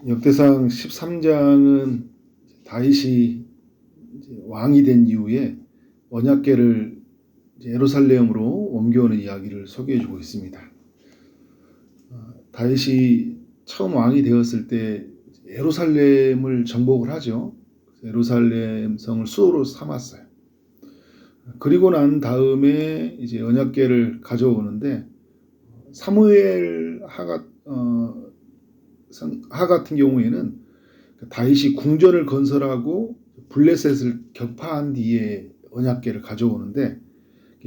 역대상 13장은 다윗이 왕이 된 이후에 언약궤를 예루살렘으로 옮겨오는 이야기를 소개해주고 있습니다. 다윗이 처음 왕이 되었을 때 예루살렘을 정복을 하죠. 예루살렘 성을 수도로 삼았어요. 그리고 난 다음에 이제 언약궤를 가져오는데 사무엘 하 같은 경우에는 다윗이 궁전을 건설하고 블레셋을 격파한 뒤에 언약궤를 가져오는데,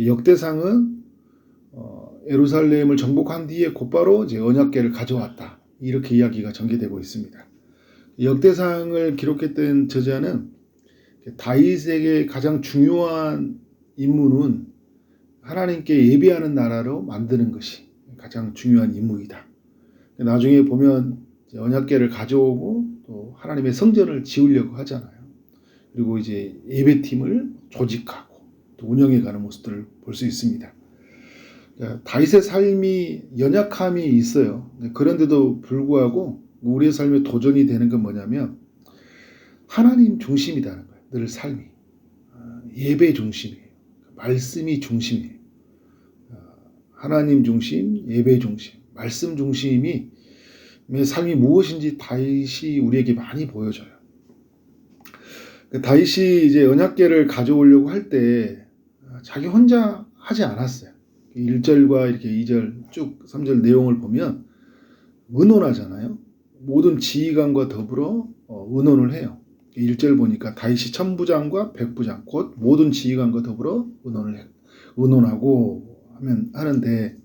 역대상은 예루살렘을 정복한 뒤에 곧바로 이제 언약궤를 가져왔다, 이렇게 이야기가 전개되고 있습니다. 역대상을 기록했던 저자는 다윗에게 가장 중요한 임무는 하나님께 예배하는 나라로 만드는 것이 가장 중요한 임무이다. 나중에 보면 언약궤를 가져오고 또 하나님의 성전을 지으려고 하잖아요. 그리고 이제 예배팀을 조직하고 또 운영해가는 모습들을 볼 수 있습니다. 다윗의 삶이 연약함이 있어요. 그런데도 불구하고 우리의 삶에 도전이 되는 건 뭐냐면 하나님 중심이라는 거예요. 늘 삶이 예배 중심이에요. 말씀이 중심이에요. 하나님 중심, 예배 중심, 말씀 중심이 삶이 무엇인지 다윗이 우리에게 많이 보여줘요. 다윗이 이제 언약궤를 가져오려고 할 때 자기 혼자 하지 않았어요. 1절과 이렇게 2절 쭉 3절 내용을 보면 의논하잖아요. 모든 지휘관과 더불어 의논을 해요. 1절 보니까 다윗이 천부장과 백부장 곧 모든 지휘관과 더불어 의논하고 하는데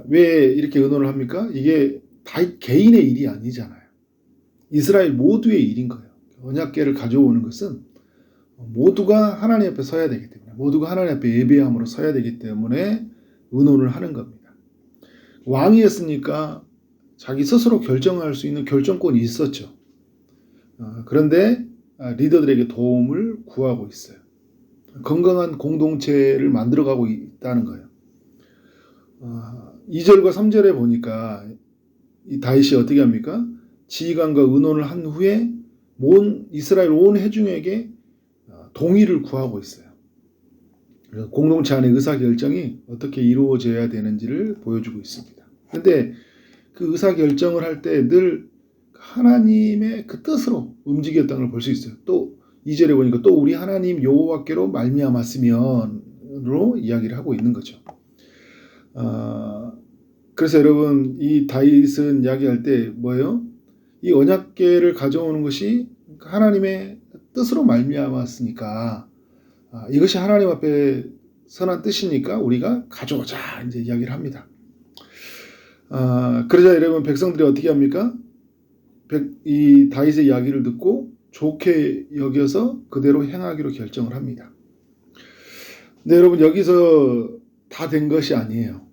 왜 이렇게 의논을 합니까? 이게 다윗 개인의 일이 아니잖아요. 이스라엘 모두의 일인 거예요. 언약궤를 가져오는 것은 모두가 하나님 앞에 서야 되기 때문에, 모두가 하나님 앞에 예배함으로 서야 되기 때문에 의논을 하는 겁니다. 왕이었으니까 자기 스스로 결정할 수 있는 결정권이 있었죠. 그런데 리더들에게 도움을 구하고 있어요. 건강한 공동체를 만들어가고 있다는 거예요. 2절과 3절에 보니까 이 다윗이 어떻게 합니까? 지휘관과 의논을 한 후에 이스라엘 온 회중에게 동의를 구하고 있어요. 공동체 안의 의사결정이 어떻게 이루어져야 되는지를 보여주고 있습니다. 그런데 그 의사결정을 할 때 늘 하나님의 그 뜻으로 움직였다는 걸 볼 수 있어요. 또 2절에 보니까 또 우리 하나님 여호와께로 말미암았으면으로 이야기를 하고 있는 거죠. 그래서 여러분, 이 다윗은 이야기할 때 뭐예요? 이 언약궤를 가져오는 것이 하나님의 뜻으로 말미암았으니까 이것이 하나님 앞에 선한 뜻이니까 우리가 가져오자, 이제 이야기를 합니다. 그러자 여러분, 백성들이 어떻게 합니까? 이 다윗의 이야기를 듣고 좋게 여겨서 그대로 행하기로 결정을 합니다. 근데 여러분, 여기서 다 된 것이 아니에요.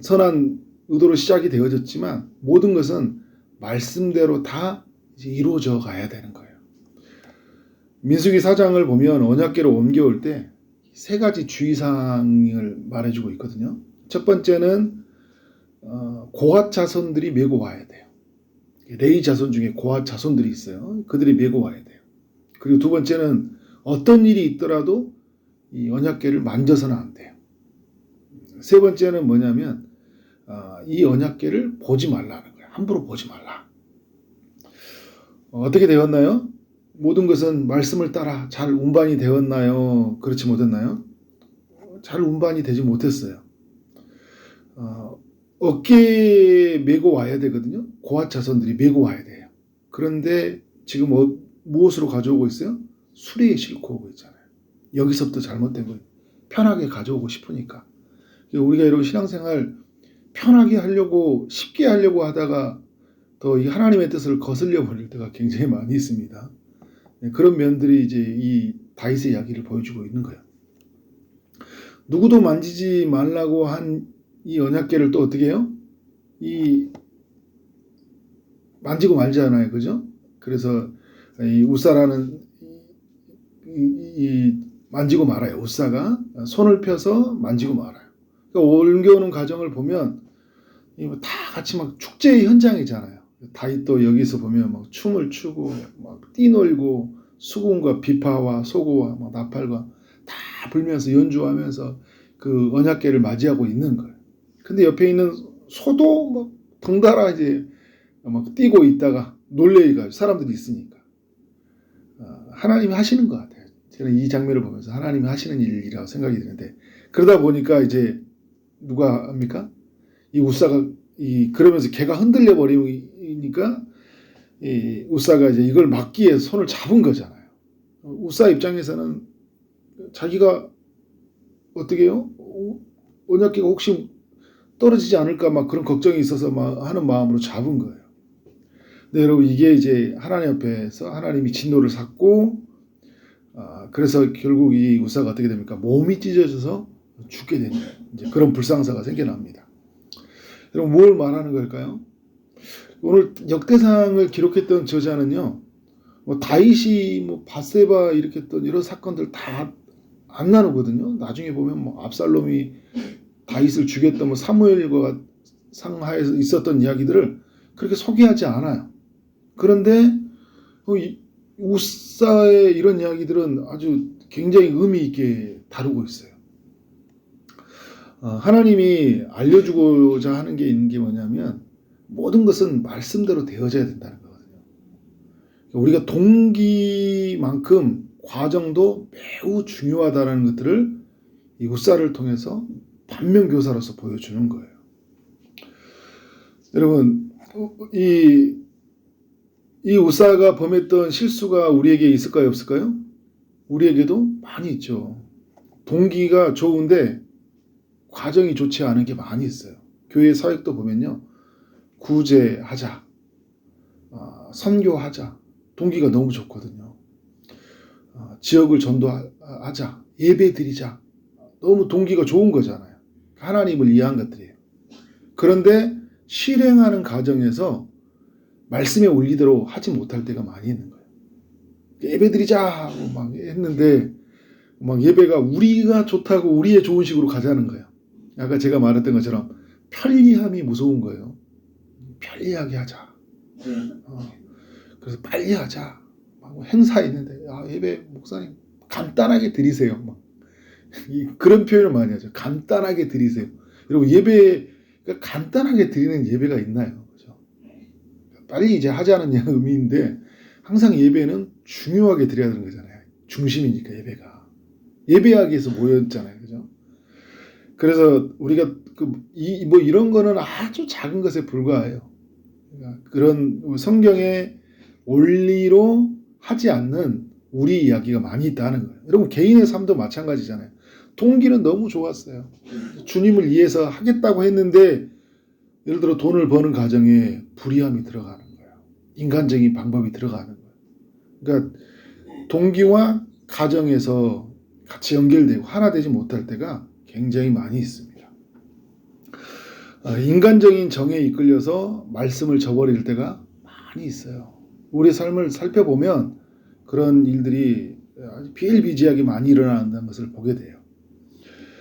선한 의도로 시작이 되어졌지만 모든 것은 말씀대로 다 이제 이루어져 가야 되는 거예요. 민수기 4장을 보면 언약궤로 옮겨올 때 세 가지 주의사항을 말해주고 있거든요. 첫 번째는 고핫 자손들이 메고 와야 돼요. 레위 자손 중에 고핫 자손들이 있어요. 그들이 메고 와야 돼요. 그리고 두 번째는 어떤 일이 있더라도 이 언약궤를 만져서는 안 돼요. 세 번째는 뭐냐면 이 언약궤를 보지 말라는 거예요. 함부로 보지 말라. 어떻게 되었나요? 모든 것은 말씀을 따라 잘 운반이 되었나요? 그렇지 못했나요? 잘 운반이 되지 못했어요. 어깨에 메고 와야 되거든요. 고핫 자손들이 메고 와야 돼요. 그런데 지금 무엇으로 가져오고 있어요? 수레에 싣고 오고 있잖아요. 여기서부터 잘못된 거예요. 편하게 가져오고 싶으니까. 우리가 여러분, 신앙생활 편하게 하려고, 쉽게 하려고 하다가 더 이 하나님의 뜻을 거슬려 버릴 때가 굉장히 많이 있습니다. 그런 면들이 이제 이 다윗의 이야기를 보여주고 있는 거예요. 누구도 만지지 말라고 한 이 언약궤를 또 어떻게 해요? 만지고 말잖아요, 그죠? 그래서 이 우사라는 만지고 말아요. 우사가 손을 펴서 만지고 말아요. 그러니까 옮겨오는 과정을 보면 다 같이 막 축제의 현장이잖아요. 다윗도 여기서 보면 막 춤을 추고 막 뛰놀고 수군과 비파와 소고와 막 나팔과 다 불면서 연주하면서 그 언약궤를 맞이하고 있는 거예요. 근데 옆에 있는 소도 막 덩달아 이제 막 뛰고 있다가 놀래가 사람들이 있으니까 하나님이 하시는 것 같아요. 저는 이 장면을 보면서 하나님이 하시는 일이라고 생각이 드는데, 그러다 보니까 이제 누가 합니까? 이 우사가 그러면서 걔가 흔들려 버리니까 이 우사가 이제 이걸 막기 위해서 손을 잡은 거잖아요. 우사 입장에서는 자기가 어떻게 해요? 언약궤가 혹시 떨어지지 않을까 막 그런 걱정이 있어서 막 하는 마음으로 잡은 거예요. 네, 여러분, 이게 이제 하나님 앞에서 하나님이 진노를 샀고, 그래서 결국 이 우사가 어떻게 됩니까? 몸이 찢어져서 죽게 되는 이제 그런 불상사가 생겨납니다. 여러분, 뭘 말하는 걸까요? 오늘 역대상을 기록했던 저자는요, 뭐 다윗이 뭐 바세바 일으켰던 이런 사건들 다 안 나누거든요. 나중에 보면 뭐 압살롬이 다윗을 죽였던 뭐 사무엘과 상하에서 있었던 이야기들을 그렇게 소개하지 않아요. 그런데 우사의 이런 이야기들은 아주 굉장히 의미 있게 다루고 있어요. 하나님이 알려주고자 하는 게 있는 게 뭐냐면 모든 것은 말씀대로 되어져야 된다는 거거든요. 우리가 동기만큼 과정도 매우 중요하다는 것들을 이 우사를 통해서 반면교사로서 보여주는 거예요. 여러분, 이 우사가 범했던 실수가 우리에게 있을까요, 없을까요? 우리에게도 많이 있죠. 동기가 좋은데 과정이 좋지 않은 게 많이 있어요. 교회 사역도 보면요, 구제하자, 선교하자, 동기가 너무 좋거든요. 지역을 전도하자, 예배 드리자, 너무 동기가 좋은 거잖아요. 하나님을 이해한 것들이에요. 그런데 실행하는 과정에서 말씀의 원리대로 하지 못할 때가 많이 있는 거예요. 예배 드리자 하고 막 했는데 막 예배가 우리가 좋다고 우리의 좋은 식으로 가자는 거예요. 아까 제가 말했던 것처럼 편리함이 무서운 거예요. 편리하게 하자. 그래서 빨리 하자. 행사 있는데 예배 목사님 간단하게 드리세요. 막 그런 표현을 많이 하죠. 간단하게 드리세요. 여러분, 예배가 간단하게 드리는 예배가 있나요? 그렇죠? 빨리 이제 하자는 의미인데 항상 예배는 중요하게 드려야 되는 거잖아요. 중심이니까 예배가. 예배하기 위해서 모였잖아요. 그죠? 그래서 우리가 뭐 이런 거는 아주 작은 것에 불과해요. 그러니까 그런 성경의 원리로 하지 않는 우리 이야기가 많이 있다는 거예요. 여러분, 개인의 삶도 마찬가지잖아요. 동기는 너무 좋았어요. 주님을 위해서 하겠다고 했는데 예를 들어 돈을 버는 과정에 불의함이 들어가는 거예요. 인간적인 방법이 들어가는 거예요. 그러니까 동기와 가정에서 같이 연결되고 하나 되지 못할 때가 굉장히 많이 있습니다. 인간적인 정에 이끌려서 말씀을 저버릴 때가 많이 있어요. 우리 삶을 살펴보면 그런 일들이 아주 비일비재하게 많이 일어난다는 것을 보게 돼요.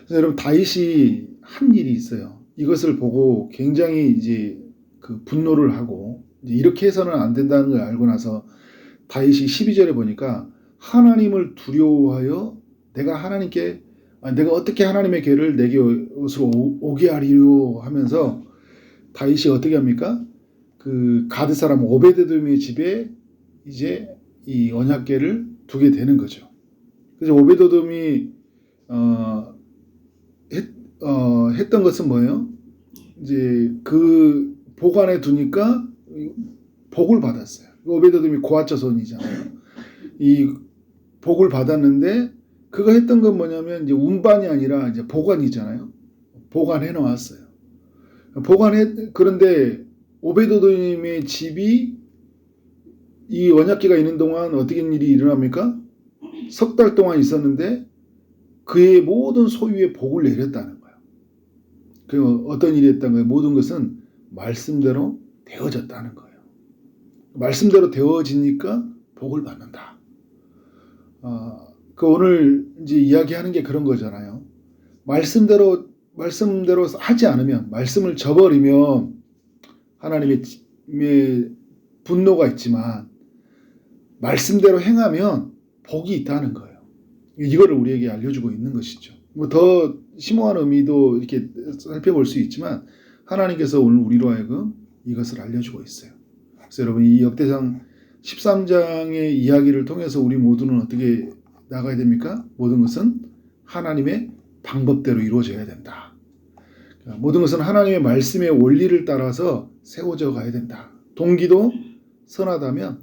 그래서 여러분, 다윗이 한 일이 있어요. 이것을 보고 굉장히 이제 그 분노를 하고 이제 이렇게 해서는 안 된다는 걸 알고 나서 다윗이 12절에 보니까 하나님을 두려워하여 내가 어떻게 하나님의 궤를 내 곁으로 오게 하리요 하면서 다윗이 어떻게 합니까? 그 가드 사람 오베데돔의 집에 이제 이 언약궤를 두게 되는 거죠. 그래서 오베데돔이 했던 것은 뭐예요? 이제 그 보관해 두니까 복을 받았어요. 오베데돔이 고아 자손이잖아요. 이 복을 받았는데 그가 했던 건 뭐냐면 이제 운반이 아니라 이제 보관이잖아요. 보관해 놓았어요. 그런데 오베데돔의 집이 이 언약궤가 있는 동안 어떻게 일이 일어납니까? 석 달 동안 있었는데 그의 모든 소유의 복을 내렸다는 거예요. 그 어떤 일이 했다는 거예요? 모든 것은 말씀대로 되어졌다는 거예요. 말씀대로 되어지니까 복을 받는다. 그 오늘 이제 이야기하는 게 그런 거잖아요. 말씀대로 하지 않으면, 말씀을 저버리면 하나님의 분노가 있지만 말씀대로 행하면 복이 있다는 거예요. 이거를 우리에게 알려주고 있는 것이죠. 뭐 더 심오한 의미도 이렇게 살펴볼 수 있지만 하나님께서 오늘 우리로 하여금 이것을 알려주고 있어요. 그래서 여러분 이 역대상 13장의 이야기를 통해서 우리 모두는 어떻게 나가야 됩니까? 모든 것은 하나님의 방법대로 이루어져야 된다. 모든 것은 하나님의 말씀의 원리를 따라서 세워져 가야 된다. 동기도 선하다면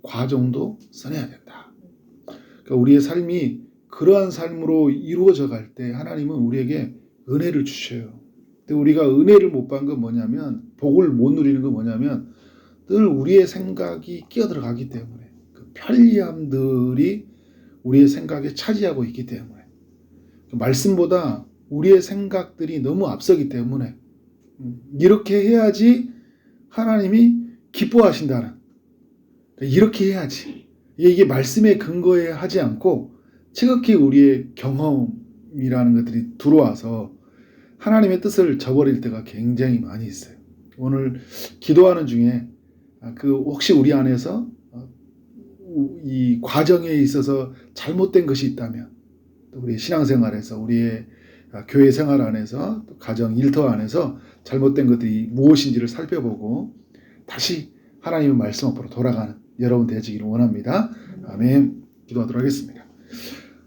과정도 선해야 된다. 그러니까 우리의 삶이 그러한 삶으로 이루어져 갈 때 하나님은 우리에게 은혜를 주셔요. 근데 우리가 은혜를 못 받는 건 뭐냐면, 복을 못 누리는 건 뭐냐면 늘 우리의 생각이 끼어들어가기 때문에, 그 편리함들이 우리의 생각에 차지하고 있기 때문에, 말씀보다 우리의 생각들이 너무 앞서기 때문에 이렇게 해야지 하나님이 기뻐하신다는, 이렇게 해야지, 이게 말씀의 근거에 하지 않고 지극히 우리의 경험이라는 것들이 들어와서 하나님의 뜻을 저버릴 때가 굉장히 많이 있어요. 오늘 기도하는 중에 혹시 우리 안에서 이 과정에 있어서 잘못된 것이 있다면, 또 우리의 신앙생활에서, 우리의 교회 생활 안에서, 또 가정 일터 안에서 잘못된 것들이 무엇인지를 살펴보고 다시 하나님의 말씀 앞으로 돌아가는 여러분 되시기를 원합니다. 아멘. 기도하도록 하겠습니다.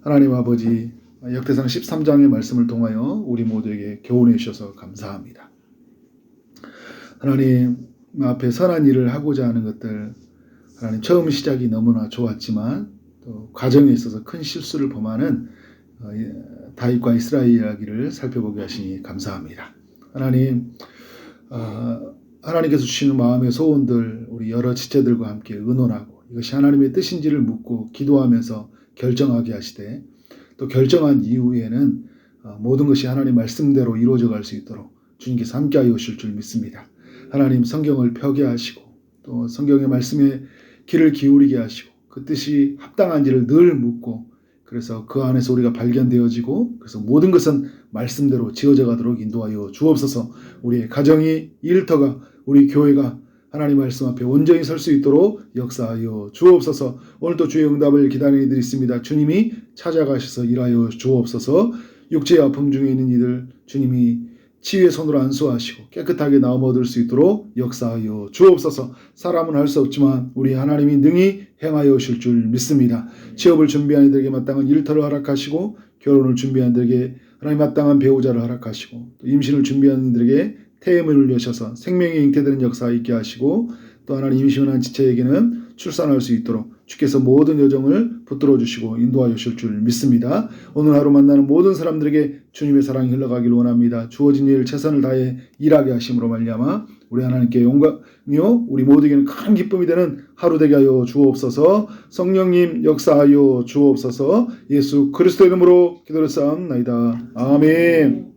하나님 아버지, 역대상 13장의 말씀을 통하여 우리 모두에게 교훈해 주셔서 감사합니다. 하나님 앞에 선한 일을 하고자 하는 것들, 하나님 처음 시작이 너무나 좋았지만 또 과정에 있어서 큰 실수를 범하는 다윗과 이스라엘 이야기를 살펴보게 하시니 감사합니다. 하나님, 하나님께서 주시는 마음의 소원들, 우리 여러 지체들과 함께 의논하고 이것이 하나님의 뜻인지를 묻고 기도하면서 결정하게 하시되, 또 결정한 이후에는 모든 것이 하나님 말씀대로 이루어져 갈 수 있도록 주님께서 함께하여 오실 줄 믿습니다. 하나님 성경을 펴게 하시고 또 성경의 말씀에 귀를 기울이게 하시고 그 뜻이 합당한지를 늘 묻고, 그래서 그 안에서 우리가 발견되어지고, 그래서 모든 것은 말씀대로 지어져 가도록 인도하여 주옵소서. 우리의 가정이, 일터가, 우리 교회가 하나님 말씀 앞에 온전히 설 수 있도록 역사하여 주옵소서. 오늘도 주의 응답을 기다리는 이들이 있습니다. 주님이 찾아가셔서 일하여 주옵소서. 육체의 아픔 중에 있는 이들 주님이 치유의 손으로 안수하시고 깨끗하게 나음 얻을 수 있도록 역사하여 주옵소서. 사람은 할 수 없지만 우리 하나님이 능히 행하여 오실 줄 믿습니다. 취업을 준비하는 이들에게 마땅한 일터를 허락하시고, 결혼을 준비하는 이들에게 하나님 마땅한 배우자를 허락하시고, 또 임신을 준비하는 이들에게 태임을 여셔서 생명이 잉태되는 역사 있게 하시고, 또 하나님 임신한 지체에게는 출산할 수 있도록 주께서 모든 여정을 붙들어 주시고 인도하여 주실 줄 믿습니다. 오늘 하루 만나는 모든 사람들에게 주님의 사랑이 흘러가길 원합니다. 주어진 일 최선을 다해 일하게 하심으로 말미암아 우리 하나님께 영광이요 우리 모두에게는 큰 기쁨이 되는 하루 되게 하여 주옵소서. 성령님 역사하여 주옵소서. 예수 그리스도의 이름으로 기도를 쌓옵나이다. 아멘.